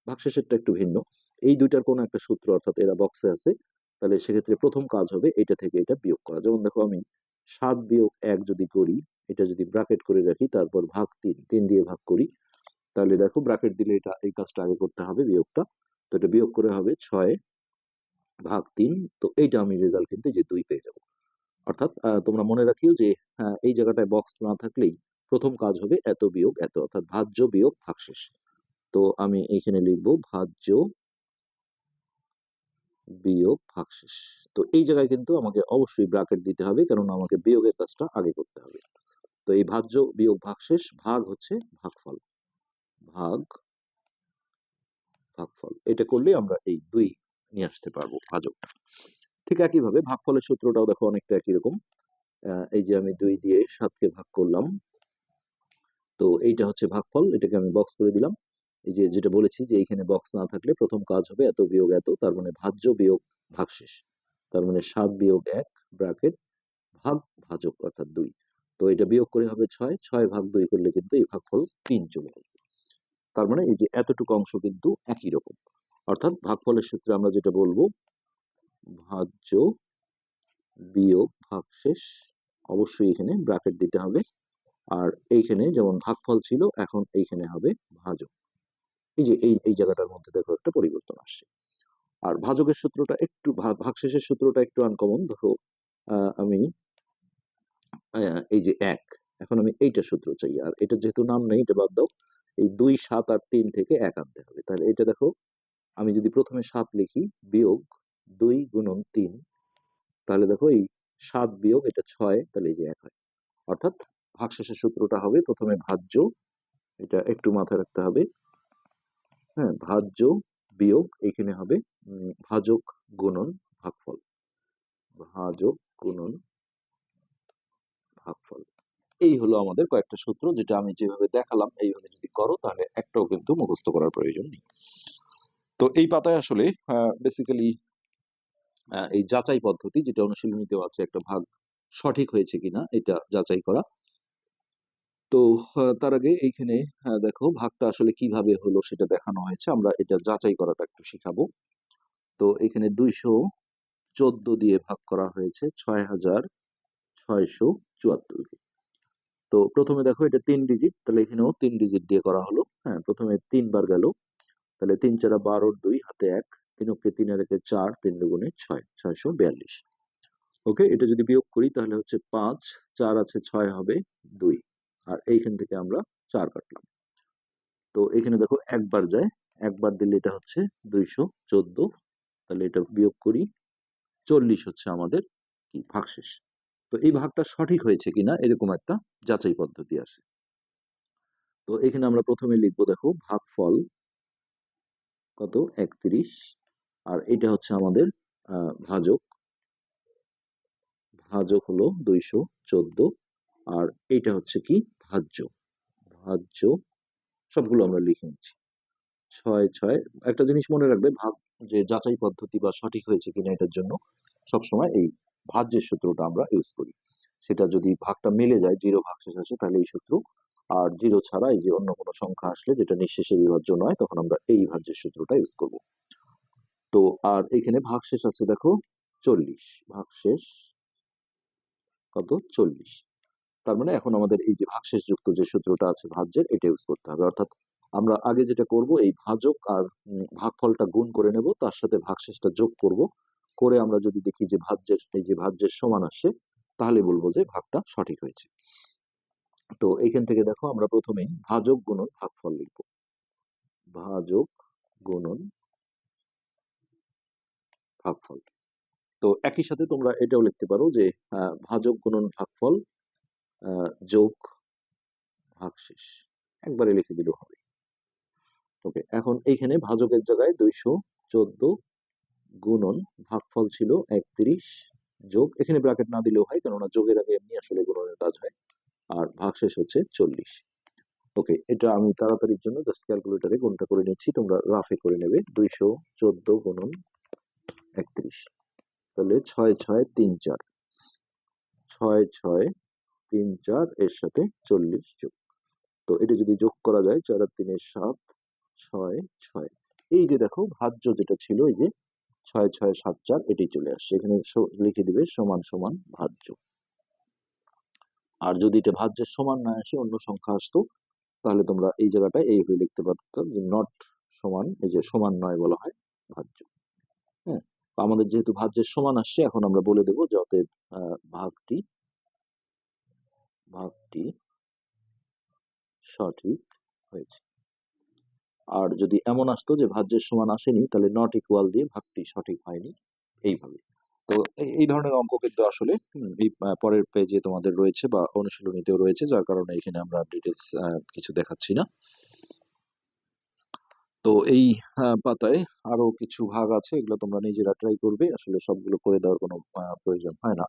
ভাগশেষেরটা একটু ভিন্ন, এই দুইটার কোনো একটা সূত্র অর্থাৎ এরা বক্সে আছে, তাহলে সেক্ষেত্রে প্রথম কাজ হবে এটা থেকে এটা বিয়োগ করা। যেমন দেখো আমি 7 বিয়োগ 1 যদি করি, এটা যদি ব্র্যাকেট করে রাখি, তারপর ভাগ 3, 3 দিয়ে ভাগ করি, তাহলে দেখো ব্র্যাকেট দিলে এটা এই কাজটা আগে করতে হবে, বিয়োগটা। তো এটা বিয়োগ করে হবে 6/3। তো এইটা আমি রেজাল্ট কিন্তু যে 2 পেয়ে যাবো। অর্থাৎ তোমরা মনে রাখিও যে এই জায়গাটায় বক্স না থাকলেই প্রথম কাজ হবে এত বিয়োগ এত, অর্থাৎ ভাজ্য বিয়োগ ভাগশেষ। তো আমি এইখানে লিখবো ভাজ্য বিয়োগ ভাগশেষ। তো এই জায়গায় কিন্তু আমাকে অবশ্যই ব্র্যাকেট দিতে হবে, কারণ আমাকে বিয়োগের কাজটা আগে করতে হবে। তো এই ভাজ্য বিয়োগ ভাগশেষ, ভাগ হচ্ছে ভাগফল, ভাগ ভাগফল, এটা করলে আমরা এই 2 নিয়ে আসতে পারবো ভাজকটা। ঠিক একইভাবে ভাগফলের সূত্রটাও দেখো অনেকটা একই রকম। এই যে আমি 2 দিয়ে 7-কে ভাগ করলাম, তো এইটা হচ্ছে ভাগফল, এটাকে আমি বক্স করে দিলাম। এই যে যেটা বলেছি যে এইখানে বক্স না থাকলে প্রথম কাজ হবে এত বিয়োগ এত, তার মানে ভাজ্য বিয়োগ ভাগশেষ। তার মানে 7 বিয়োগ 1 ব্র্যাকেট ভাগ ভাজক অর্থাৎ 2। তো এটা বিয়োগ করে হবে 6, 6 ভাগ 2 করলে কিন্তু এই ভাগফল 3 চলে আসবে। তার মানে এই যে এতটুকু অংশ কিন্তু একই রকম, অর্থাৎ ভাগফলের সূত্রে আমরা যেটা বলবো ভাজ্য বিয়োগ ভাগশেষ, অবশ্যই এখানে ব্র্যাকেট দিতে হবে। আর এইখানে যেমন ভাগফল ছিল এখন এইখানে হবে ভাজক। এই যে এই জায়গাটার মধ্যে দেখো একটা পরিবর্তন আসছে। আর ভাজকের সূত্রটা একটু ভাগশেষের সূত্রটা একটু আনকমন। ধরো আমি এই যে 1, এখন আমি এইটা সূত্র চাই, আর এটা যেহেতু নাম নেই এটা বাদ দাও। এই 2, 7 আর 3 থেকে 1 আনতে হবে। তাহলে এটা দেখো, আমি যদি প্রথমে 7 লিখি বিয়োগ 2 গুণন 3, তাহলে দেখো এই 7 বিয়োগ এটা 6, তাহলে এই যে 1 হয়। অর্থাৎ ভাগশেষের সূত্রটা হবে প্রথমে ভাজ্য, এটা একটু মাথায় রাখতে হবে। হ্যাঁ, ভাজ্য বিয়োগ এখানে হবে ভাজক গুণন ভাগফল, ভাজক গুণন ভাগফল। এই হলো আমাদের কয়েকটা সূত্র, যেটা আমি যেভাবে দেখালাম এইভাবে যদি করো তাহলে একটাও কিন্তু মুখস্থ করার প্রয়োজন নেই। তো এই পাতায় আসলে বেসিক্যালি এই যাচাই পদ্ধতি, যেটা অনুশীলনীতেও আছে, একটা ভাগ সঠিক হয়েছে কিনা এটা যাচাই করা। তো তার আগে এইখানে দেখো ভাগটা আসলে কিভাবে হলো সেটা দেখানো হয়েছে, আমরা এটা যাচাই করাটা একটু শিখাবো। তো এখানে 214 দিয়ে ভাগ করা হয়েছে 6674 কে। তো প্রথমে দেখো এটা 3 ডিজিট, তাহলে এখানেও 3 ডিজিট দিয়ে করা হলো। হ্যাঁ, প্রথমে 3 বার গেল, তাহলে 3 4 12, 2 হাতে 1, 3 কে 3 আর 1 4, 3 দুগুণে 6, 642। ওকে, এটা যদি বিয়োগ করি তাহলে হচ্ছে 5, 4 আছে 6 হবে 2, আর এইখান থেকে আমরা 4 কাটলাম। তো এখানে দেখো একবার যায়, একবার দিলে এটা হচ্ছে 214, তাহলে এটা বিয়োগ করি 40 হচ্ছে আমাদের কি ভাগশেষ। তো এই ভাগটা সঠিক হয়েছে কিনা এরকম একটা যাচাই পদ্ধতি আছে। তো এখানে আমরা প্রথমে লিখবো, দেখো ভাগফল কত 31, আর এটা হচ্ছে আমাদের ভাজক, ভাজক হলো 214, আর এটা হচ্ছে কি ভাজ্য, ভাজ্য সবগুলো আমরা লিখে নিচ্ছি 6 6। একটা জিনিস মনে রাখবে, ভাগ যে যাচাই পদ্ধতি বা সঠিক হয়েছে কিনা এটার জন্য সবসময় এই ভাজ্যের সূত্রটা আমরা ইউজ করি। সেটা যদি ভাগটা মিলে যায়, 0 ভাগশেষ আসে, তাহলে এই সূত্র। আর 0 ছাড়া এই যে অন্য কোনো সংখ্যা আসলে যেটা নিঃশেষে বিভাজ্য নয়, তখন আমরা এই ভাজ্যের সূত্রটা ইউজ করব। তো আর এখানে ভাগশেষ আছে দেখো 40, ভাগশেষ কত 40। তার মানে এখন আমাদের এই যে ভাগশেষ যুক্ত যে সূত্রটা আছে ভাজ্যের, এটা ইউজ করতে হবে। অর্থাৎ আমরা আগে যেটা করব, এই ভাজক আর ভাগফলটা গুণ করে নেব, তার সাথে ভাগশেষটা যোগ করব, করে আমরা যদি দেখি যে ভাজ্যের সমান আসে, তাহলে বলবো যে ভাগটা সঠিক হয়েছে। তো এইখান থেকে দেখো আমরা প্রথমে ভাজক গুণন ভাগফল লিখব, ভাজক গুণন ভাগফল। তো একই সাথে তোমরা এটাও লিখতে পারো যে ভাজক গুণন ভাগফল যোগ ভাগশেষ, একবারে লিখে দিলেও হবে। ওকে, এখন এইখানে ভাজকের জায়গায় 214 গুণন ভাগফল ছিল 31 যোগ, এখানে ব্র্যাকেট না দিলেও হয়, কেননা যোগের আগে এমনি আসলে গুণনের কাজ হয়, আর ভাগশেষ হচ্ছে 40। ওকে, এটা আমি তাড়াতাড়ির জন্য জাস্ট ক্যালকুলেটরে গুণটা করে নিচ্ছি, তোমরা রাফে করে নেবে। 214 গুণন 31, তাহলে 6 6 3 4, 6 6 3 4 এর সাথে 40 যোগ। তো এটা যদি যোগ করা যায় 4 আর 3 7, 6 6, এই যে দেখো ভাজ্য যেটা ছিল, এই যে 6 6 7 4, এটাই চলে আসছে। এখানে লিখে দিবে সমান সমান ভাজ্য। আর যদি এটা ভাজ্যের সমান না আসে, অন্য সংখ্যা আসতো, তাহলে তোমরা এই জায়গাটায় এইভাবে লিখতে পারতো যে নট সমান, এই যে সমান নয় বলা হয় ভাজ্য। হ্যাঁ, তো আমাদের যেহেতু ভাজ্যের সমান আসছে, এখন আমরা বলে দেবো যে অতএব ভাগটি ভাগটি সঠিক হয়েছে। আর যদি এমন আসতো যে ভাজ্যের সমান আসেনি, তাহলে নট ইকুয়াল দিয়ে ভাগটি সঠিক হয়নি, এইভাবে। তো এই ধরনের অঙ্ক কিন্তু আসলে এই পরের পেজে তোমাদের রয়েছে বা অনুশীলনীতেও রয়েছে, যার কারণে এখানে আমরা ডিটেলস কিছু দেখাচ্ছি না। তো এই পাতায় আরো কিছু ভাগ আছে, এগুলো তোমরা নিজেরা ট্রাই করবে, আসলে সবগুলো করে দেওয়ার কোনো প্রয়োজন হয় না।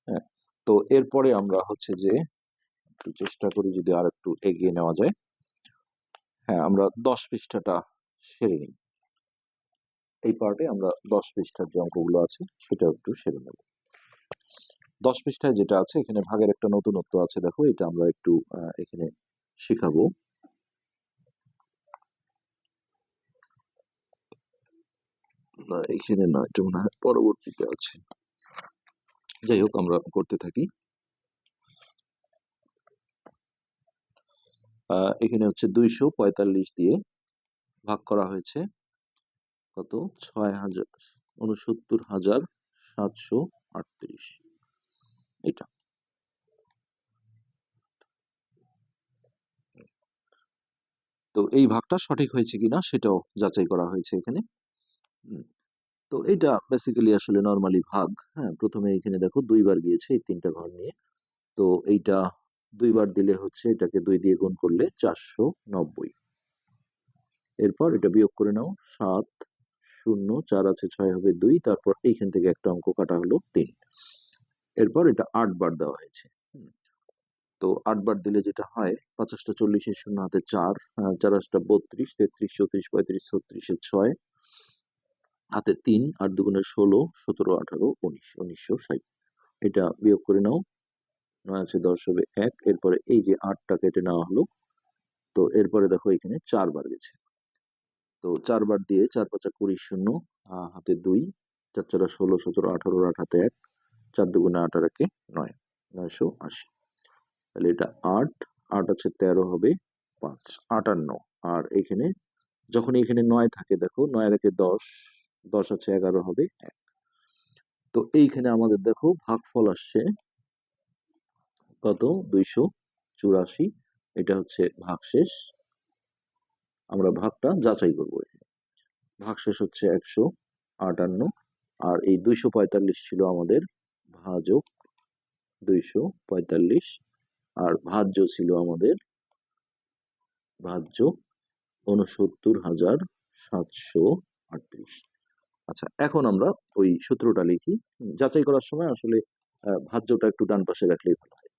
হ্যাঁ, তো এরপরে আমরা হচ্ছে যে একটু চেষ্টা করি যদি আর একটু এগিয়ে নেওয়া যায়। হ্যাঁ, আমরা 10 পৃষ্ঠাটা সেরে নিই। এই পার্টে আমরা 10 পৃষ্ঠার যে অঙ্কগুলো আছে সেটা একটু সেরে নেব। 10 পৃষ্ঠায় যেটা আছে এখানে ভাগের একটা নতুনত্ব আছে, দেখো এটা আমরা একটু এখানে শিখাবো। এখানে না, এটা মনে হয় পরবর্তীতে আছে। যাই হোক, আমরা করতে থাকি। এখানে হচ্ছে 245 দিয়ে ভাগ করা হয়েছে কত, 69,738। এটা তো এই ভাগটা সঠিক হয়েছে কিনা সেটাও যাচাই করা হয়েছে এখানে। তো এটা বেসিক্যালি আসলে নর্মালি ভাগ। হ্যাঁ, প্রথমে এখানে দেখো 2বার গিয়েছে এই 3টা ঘর নিয়ে। তো এইটা 2বার দিলে হচ্ছে এটাকে 2 দিয়ে গুণ করলে 490। এরপর এটা বিয়োগ করে নাও, 7, 0, 4 আছে, 6 হবে 2, তারপর এইখান থেকে একটা অঙ্ক কাটা হলো 3। এরপর এটা 8 বার দেওয়া হয়েছে। তো 8 বার দিলে যেটা হয়, 50টা 40, 0 হাতে 4, 4 8টা 32, 33, 34, 35, 36, 6 হাতে 3, 8 দুগুণে 16, 17, 18, 19, 1960। এটা বিয়োগ করে নাও, 9 আছে 10 হবে 1। এরপরে এই যে 8টা কেটে নেওয়া হলো। তো এরপরে দেখো এখানে 4 বার গেছে। তো 4 বার দিয়ে 4 5 20, 0 হাতে 2, 4 4 16, 17, 18, 8 হাতে 1, 4 দুগুণে 8 আর 1 9, 980। তাহলে এটা 8, 8 আছে 13 হবে 5, 58। আর এখানে যখন এখানে 9 থাকে, দেখো 9 আর 1 10, 10 আছে 11 হবে 1। তো এইখানে আমাদের দেখো ভাগফল আসছে কত, 284। এটা হচ্ছে ভাগশেষ। আমরা ভাগটা যাচাই করবো। ভাগশেষ হচ্ছে 158, আর এই 245 ছিল আমাদের ভাজক, 245, আর ভাজ্য ছিল আমাদের ভাজ্য 69,738। আচ্ছা, এখন আমরা ওই সূত্রটা লিখি। যাচাই করার সময় আসলে ভাজ্যটা একটু ডান পাশে রাখলেই ভালো হয়।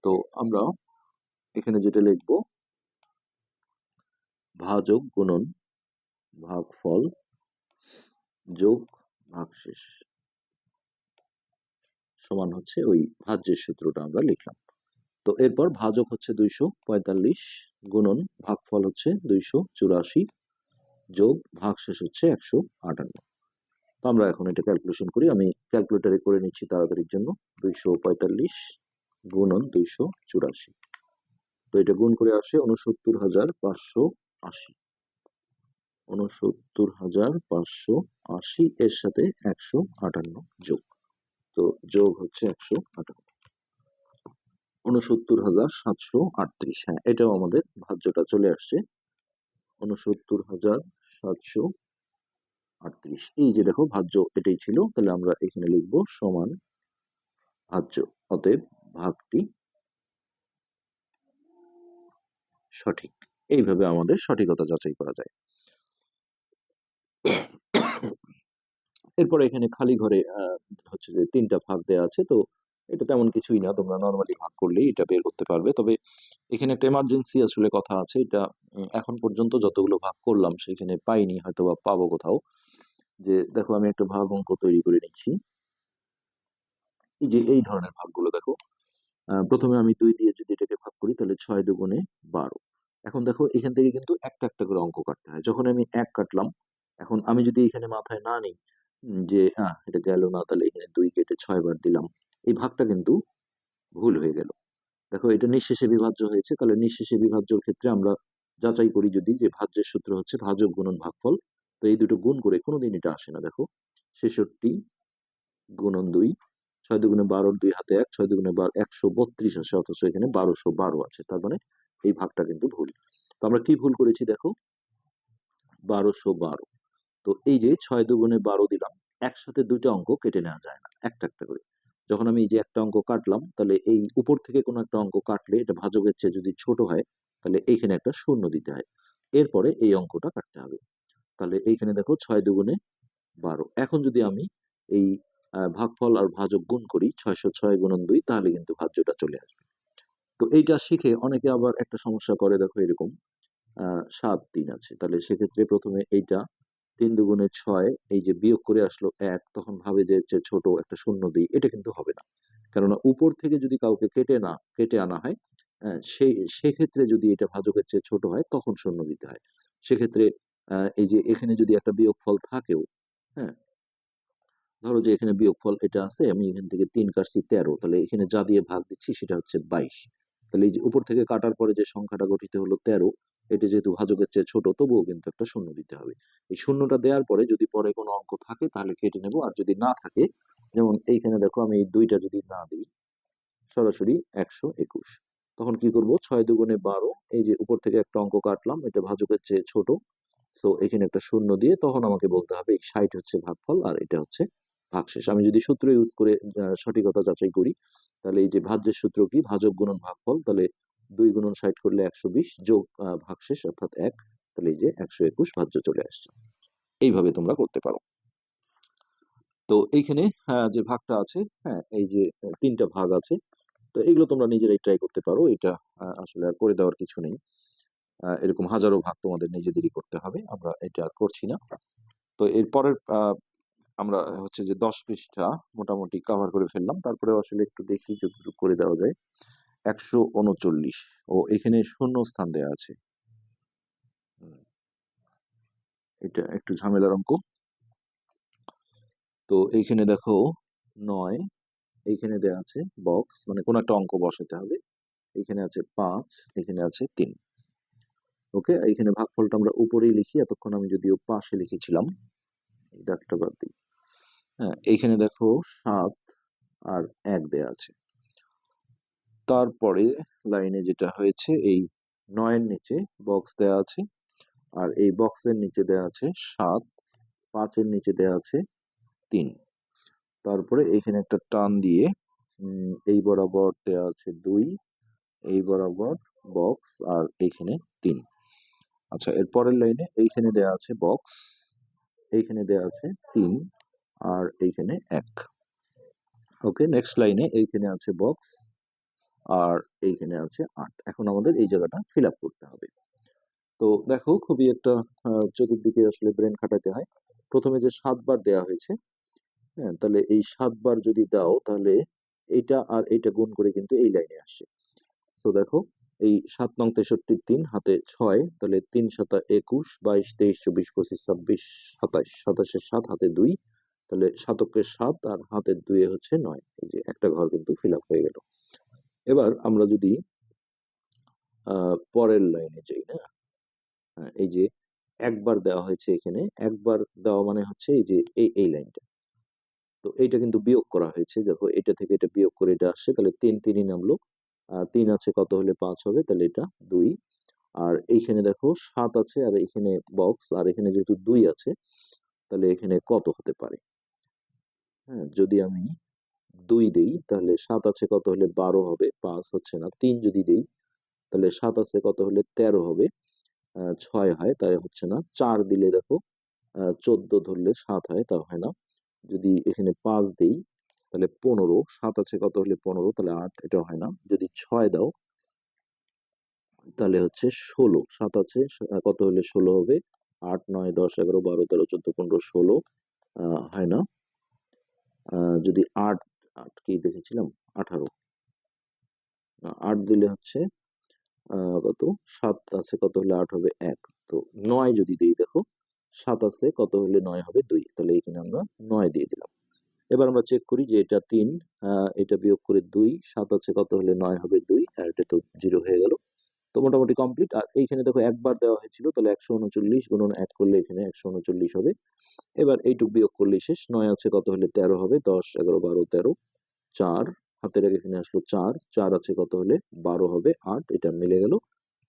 তো আমরা এখানে যেটা লিখবো, ভাজক গুণন ভাগফল যোগ ভাগশেষ সমান হচ্ছে ওই ভাজ্যের সূত্রটা আমরা লিখলাম। তো এরপর ভাজক হচ্ছে 245 গুণন ভাগফল হচ্ছে 284 যোগ ভাগশেষ হচ্ছে 158। তো আমরা এখন এটা ক্যালকুলেশন করি। আমি ক্যালকুলেটরে করে নিচ্ছি তাড়াতাড়ির জন্য। 245 গুণন 284, তো এটা গুণ করে আসে 69,580। 69,580 এর সাথে 158 যোগ, তো যোগ হচ্ছে 158, 69,738। হ্যাঁ, এটাও আমাদের ভাজ্যটা চলে আসছে, 69,738। এই যে দেখো ভাজ্য এটাই ছিল। তাহলে আমরা এখানে লিখবো সমান ভাজ্য। অতএব ভাগটি সঠিক। এইভাবে আমাদের সঠিকতা যাচাই করা যায়। এরপরে এখানে খালি ঘরে হচ্ছে যে 3টা ভাগ দেওয়া আছে। তো এটা তেমন কিছুই না, তোমরা নর্মালি ভাগ করলেই এটা বের করতে পারবে। তবে এখানে একটা এমার্জেন্সি আসলে কথা আছে। এটা এখন পর্যন্ত যতগুলো ভাগ করলাম সেখানে পাইনি, হয়তো বা পাবো কোথাও। যে দেখো, আমি একটা ভাগ অঙ্ক তৈরি করে নিচ্ছি। এই যে এই ধরনের ভাগগুলো দেখো, প্রথমে আমি 2 দিয়ে যদি এটাকে ভাগ করি তাহলে 6 দুগুণে 12। এখন দেখো এখান থেকে কিন্তু একটা একটা করে অঙ্ক কাটতে হয়। যখন আমি 1 কাটলাম, এখন আমি যদি এখানে মাথায় না নিই যে এটা গেল না, তাহলে এখানে 2 কেটে 6 বার দিলাম, এই ভাগটা কিন্তু ভুল হয়ে গেল। দেখো এটা নিঃশেষে বিভাজ্য হয়েছে। তাহলে নিঃশেষে বিভাজ্যর ক্ষেত্রে আমরা যাচাই করি যদি, যে ভাজ্যের সূত্র হচ্ছে ভাজক গুণন ভাগফল। তো এই দুটো গুণ করে কোনোদিন এটা আসে না। দেখো 66 গুণন 2, 6 দুগুণে 12, 2 হাতে 1, 6 দুগুণে 12, 132 আসে, অথচ এখানে 1212 আছে। তার মানে এই ভাগটা কিন্তু ভুল। তো আমরা কি ভুল করেছি দেখো, 1212। তো এই যে 6 দুগুণে 12 দিলাম, একসাথে দুইটা অঙ্ক কেটে নেওয়া যায় না, একটা একটা করে। যখন আমি এই যে একটা অঙ্ক কাটলাম, তাহলে এই উপর থেকে কোনো একটা অঙ্ক কাটলে এটা ভাজকের চেয়ে যদি ছোট হয়, তাহলে এইখানে একটা শূন্য দিতে হয়। এরপরে এই অঙ্কটা কাটতে হবে। তাহলে এইখানে দেখো 6 দুগুণে 12। এখন যদি আমি এই ভাগফল আর ভাজক গুণ করি, 606 গুণন 2, তাহলে কিন্তু ভাজ্যটা চলে আসবে। তো এইটা শিখে অনেকে আবার একটা সমস্যা করে, দেখো এরকম 7 3 আছে। তাহলে সেক্ষেত্রে প্রথমে এইটা তিন দুগুণে ছয়, এই যে বিয়োগ করে আসলো এক, তখন ভাবে যে ছোট একটা শূন্য দিই, এটা কিন্তু হবে না। কেননা উপর থেকে যদি কাউকে কেটে আনা হয়, সেক্ষেত্রে যদি এটা ভাজকের চেয়ে ছোট হয় তখন শূন্য দিতে হয়। সেক্ষেত্রে এই যে এখানে যদি একটা বিয়োগফল থাকেও, হ্যাঁ, ধরো যে এখানে বিয়োগফল এটা আছে, আমি এখান থেকে 3 কাটছি 13, তাহলে এখানে যা দিয়ে ভাগ দিচ্ছি সেটা হচ্ছে 22। তাহলে এই যে উপর থেকে কাটার পরে যে সংখ্যাটা গঠিত হলো 13, এটা যেহেতু ভাজকের চেয়ে ছোট, তবুও কিন্তু একটা শূন্য দিতে হবে। এই শূন্যটা দেওয়ার পরে যদি পরে কোনো অঙ্ক থাকে তাহলে কেটে নেব, আর যদি না থাকে, যেমন এইখানে দেখো আমি এই দুইটা যদি না দিই, সরাসরি 121, তখন কি করব, 6 দুগুণে 12, এই যে উপর থেকে একটা অঙ্ক কাটলাম, এটা ভাজকের চেয়ে ছোট, সো এখানে একটা শূন্য দিয়ে তখন আমাকে বলতে হবে এই 60 হচ্ছে ভাগফল আর এটা হচ্ছে ভাগশেষ। আমি যদি সূত্র ইউজ করে সঠিকতা যাচাই করি, তাহলে এই যে ভাজ্যের সূত্র কি, ভাজক গুণন ভাগফল, তাহলে 2 গুণন 60 করলে 120 যোগ ভাগশেষ অর্থাৎ 1, তাহলে এই যে 121 ভাজ্য চলে আসছে। এইভাবে তোমরা করতে পারো। তো এইখানে যে ভাগটা আছে, হ্যাঁ, এই যে তিনটা ভাগ আছে, তো এগুলো তোমরা নিজেরাই ট্রাই করতে পারো, এটা আসলে আর করে দেওয়ার কিছু নেই। এরকম হাজারো ভাগ তোমাদের নিজেদেরই করতে হবে, আমরা এটা আর করছি না। তো এরপরের আমরা হচ্ছে যে 10 পৃষ্ঠা মোটামুটি কভার করে ফেললাম, তারপরে আসলে একটু দেখি যতটুকু করে দেওয়া যায়। 139, ও এখানে শূন্য স্থান দেওয়া আছে, হুম, এটা একটু ঝামেলার অঙ্ক। তো এইখানে দেখো 9, এইখানে দেওয়া আছে বক্স, মানে কোন একটা অঙ্ক বসাতে হবে। এখানে আছে 5, এখানে আছে 3। ওকে, এখানে ভাগফলটা আমরা উপরেই লিখি, এতক্ষণ আমি যদিও পাশে লিখেছিলাম, এই দাগটা বাদ দিই। হ্যাঁ, এইখানে দেখো 7 আর 1 দেয়া আছে। তারপরে লাইনে যেটা হয়েছে, এই 9-এর নিচে বক্স দেয়া আছে, আর এই বক্সের নিচে দেয়া আছে 7, 5-এর নিচে দেয়া আছে 3। তারপরে এখানে একটা টান দিয়ে এই বরাবর দেয়া আছে 2, এই বরাবর বক্স, আর এইখানে 3। আচ্ছা, এর পরের লাইনে এইখানে দেয়া আছে বক্স, এইখানে দেয়া আছে 3, আর এইখানে 1। ওকে, নেক্সট লাইনে এইখানে আছে বক্স, আর এইখানে আছে 8। এখন আমাদের এই জায়গাটা ফিল আপ করতে হবে। তো দেখো, খুবই একটা চতুর্দিকে আসলে ব্রেন খাটাতে হয়। প্রথমে যে 7 বার দেয়া হয়েছে, হ্যাঁ, তাহলে এই 7 বার যদি দাও, তাহলে এইটা আর এইটা গুণ করে কিন্তু এই লাইনে আসছে। তো দেখো, এই 7 নং 63 3 হাতে 6, তাহলে 3 7 21 22 23 24 25 26 27, 27-এর 7 হাতে 2, তাহলে শতকের 7 আর হাতের 2 হচ্ছে 9। এই যে একটা ঘর কিন্তু ফিল আপ হয়ে গেল। এবার আমরা যদি পরের লাইনে যাই, না, এই যে একবার দেওয়া হয়েছে, এখানে একবার দেওয়া মানে হচ্ছে এই যে এই লাইনটা, তো এইটা কিন্তু বিয়োগ করা হয়েছে, দেখো এটা থেকে এটা বিয়োগ করে এটা আসছে, তাহলে 3 নামলো, 3 আছে কত হলে 5 হবে, তাহলে এটা 2। আর এইখানে দেখো 7 আছে, আর এখানে বক্স, আর এখানে যেহেতু 2 আছে, তাহলে এখানে কত হতে পারে? হ্যাঁ, যদি আমি 2 দেই, তাহলে 7 আছে কত হলে 12 হবে, 5 হচ্ছে না। 3 যদি দেই, তাহলে 7 আছে কত হলে 13 হবে, 6 হয়, তাই হচ্ছে না। 4 দিলে দেখো 14 ধরলে 7 হয়, তা হয় না। যদি এখানে 5 দেই, তাহলে 15, 7 আছে কত হলে 15, তাহলে 8, এটাও হয় না। যদি 6 দাও, তাহলে হচ্ছে 16, 7 আছে কত হলে 16 হবে, 8 9 10 11 12 13 14 15 16, হয় না। যদি 8, 8 কি দেখেছিলাম, 18, 8 দিলে হচ্ছে কত, 7 আছে কত হলে 8 হবে 1। তো 9 যদি দেই, দেখো 7 আছে কত হলে 9 হবে 2, তাহলে এখানে আমরা 9 দিয়ে দিলাম। এবার আমরা চেক করি যে এটা 3, এটা বিয়োগ করে 2, 7 আছে কত হলে 9 হবে 2, আর এটা তো 0 হয়ে গেল। তো মোটামুটি কমপ্লিট। আর এইখানে দেখো একবার দেওয়া হয়েছিল, তাহলে 139 গুণন 1 করলে এখানে 139 হবে। এবার এইটুক বিয়োগ করলে শেষ। 9 আছে কত হলে 13 হবে, 10 11 12 13, 4 হাতের আগে এখানে আসলো 4, 4 আছে কত হলে 12 হবে, 8, এটা মিলে গেল।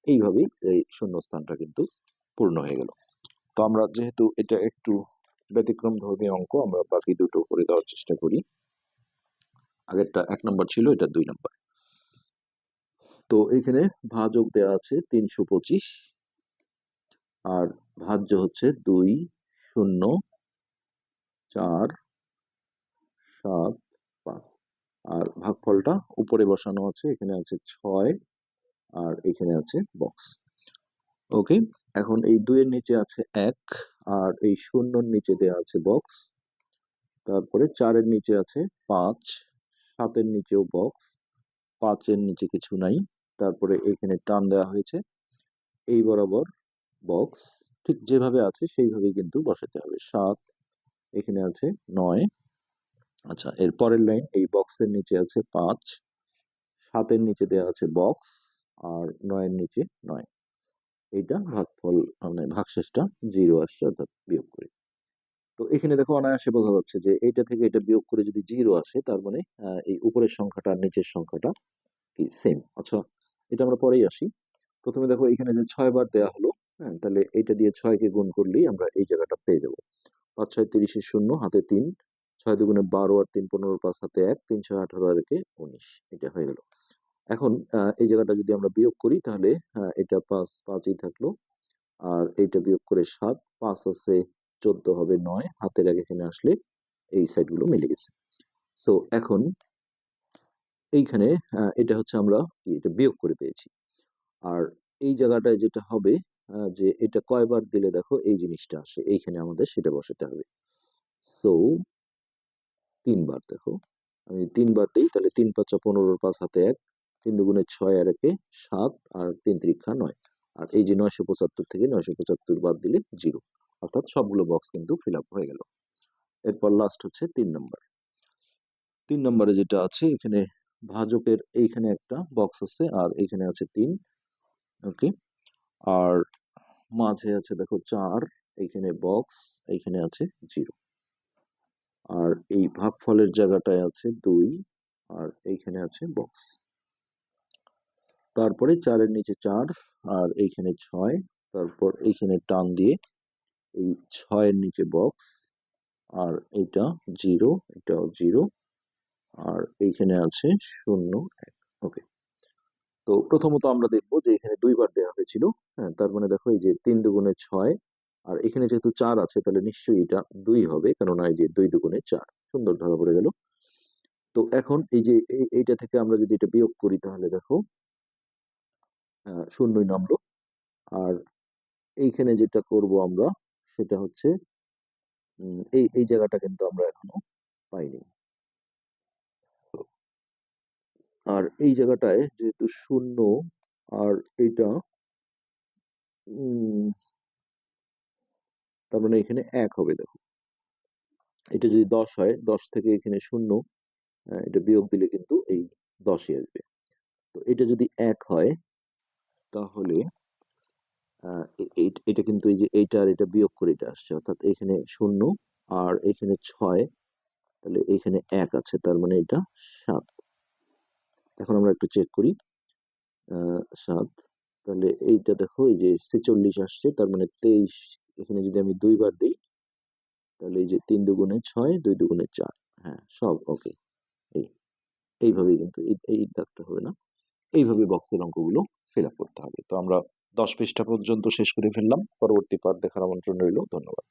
এইভাবেই এই শূন্যস্থানটা কিন্তু পূর্ণ হয়ে গেল। তো আমরা যেহেতু এটা একটু ব্যতিক্রম ধর্মী অঙ্ক, আমরা বাকি দুটো করে দেওয়ার চেষ্টা করি। আগেরটা 1 নম্বর ছিল, এটা 2 নম্বর। তো এখানে ভাজক দেওয়া আছে 325, আর ভাজ্য হচ্ছে 2 0 4 7 5, আর ভাগফলটা উপরে বসানো আছে, এখানে আছে 6, আর এখানে আছে বক্স। ওকে, এখন এই 2 এর নিচে আছে 1, আর এই শূন্যর নিচে দেওয়া আছে বক্স, তারপরে 4-এর নিচে আছে 5, 7-এর নিচেও বক্স, 5-এর নিচে কিছু নাই, তারপরে এখানে টান দেওয়া হয়েছে, এই বরাবর বক্স, ঠিক যেভাবে আছে সেইভাবেই কিন্তু বসাতে হবে। 7, এখানে আছে 9, আচ্ছা এর পরের লাইন, এই বক্সের নিচে আছে 5, 7-এর নিচে দেওয়া আছে বক্স, আর 9-এর নিচে 9। এইটা ভাগফল মানে ভাগশেষটা 0 আসছে, অর্থাৎ বিয়োগ করে। তো এখানে দেখো অনায়াসে বোঝা যাচ্ছে যে এইটা থেকে এটা বিয়োগ করে যদি 0 আসে, তার মানে এই উপরের সংখ্যাটা আর নিচের সংখ্যাটা কি সেম। আচ্ছা, এটা আমরা পরেই আসি। প্রথমে দেখো এখানে যে 6 বার দেয়া হলো, হ্যাঁ, তাহলে এইটা দিয়ে 6 কে গুণ করলেই আমরা এই জায়গাটা পেয়ে যাবো। 5 6 30 শূন্য, হাতে 3, 6 দুগুণে 12 আর 3 15, 5 হাতে 1, 3 6 18 আর 1 19, এটা হয়ে গেল। এখন এই জায়গাটা যদি আমরা বিয়োগ করি, তাহলে এটা 5 5ই থাকলো, আর এইটা বিয়োগ করে 7, 5 আছে 14 হবে 9, হাতের 1 এখানে আসলে এই সাইড গুলো মিলে গেছে। সো এখন এইখানে এটা হচ্ছে আমরা কি এটা বিয়োগ করে পেয়েছি। আর এই জায়গাটায় যেটা হবে, যে এটা কয়বার দিলে দেখো এই জিনিসটা আসে, এইখানে আমাদের সেটা বসাতে হবে। সো 3 বার দেখো, আমি 3 বার দিই, তাহলে 3 5 15, 5 হাতে 1, 3 দুগুণে 6 আর 1 7, আর 3 3 9। আর এই যে 975 থেকে 975 বাদ দিলে 0, অর্থাৎ সবগুলো বক্স কিন্তু ফিল আপ হয়ে গেল। এরপর লাস্ট হচ্ছে 3 নাম্বার। 3 নম্বরে যেটা আছে, এখানে ভাজকের এইখানে একটা বক্স আছে, আর এইখানে আছে 3, ওকে। আর মাঝে আছে দেখো 4, এইখানে বক্স, এইখানে আছে 0। আর এই ভাগফলের জায়গাটায় আছে 2, আর এইখানে আছে বক্স। তারপরে 4-এর নিচে 4, আর এইখানে 6, তারপর এইখানে টান দিয়ে এই 6-এর নিচে বক্স, আর এটা 0, এটাও 0, আর এইখানে আছে 0 1, ওকে। তো প্রথমত আমরা দেখবো যে এখানে 2 বার দেওয়া হয়েছিল, হ্যাঁ, তার মানে দেখো এই যে 3 দুগুণে 6, আর এখানে যেহেতু 4 আছে, তাহলে নিশ্চয়ই এটা 2 হবে, কেননা এই যে 2 দুগুণে 4, সুন্দর ধরা পড়ে গেল। তো এখন এই যে এইটা থেকে আমরা যদি এটা বিয়োগ করি, তাহলে দেখো 0ই নামলো। আর এইখানে যেটা করব আমরা, সেটা হচ্ছে এই এই জায়গাটা কিন্তু আমরা এখনো পাইনি। আর এই জায়গাটায় যেহেতু 0, আর এইটা তার মানে এখানে 1 হবে। দেখো এটা যদি 10 হয়, 10 থেকে এখানে 0, এটা বিয়োগ দিলে কিন্তু এই 10ই আসবে। তো এটা যদি 1 হয়, তাহলে এটা কিন্তু এই যে এইটা আর এটা বিয়োগ করে এটা আসছে, অর্থাৎ এখানে 0 আর এখানে 6, তাহলে এখানে 1 আছে, তার মানে এটা 7। এখন আমরা একটু চেক করি, 7, তাহলে এইটা দেখো এই যে 46 আসছে, তার মানে 23। এখানে যদি আমি 2 বার দিই, তাহলে এই যে 3 দুগুণে 6, 2 দুগুণে 4, হ্যাঁ সব ওকে। এই এইভাবেই কিন্তু এই দাগটা হবে না, এইভাবে বক্সের অঙ্কগুলো ফিল আপ করতে হবে। তো আমরা 10 পৃষ্ঠা পর্যন্ত শেষ করে ফেললাম। পরবর্তী পার্ট দেখার আমন্ত্রণ রইল। ধন্যবাদ।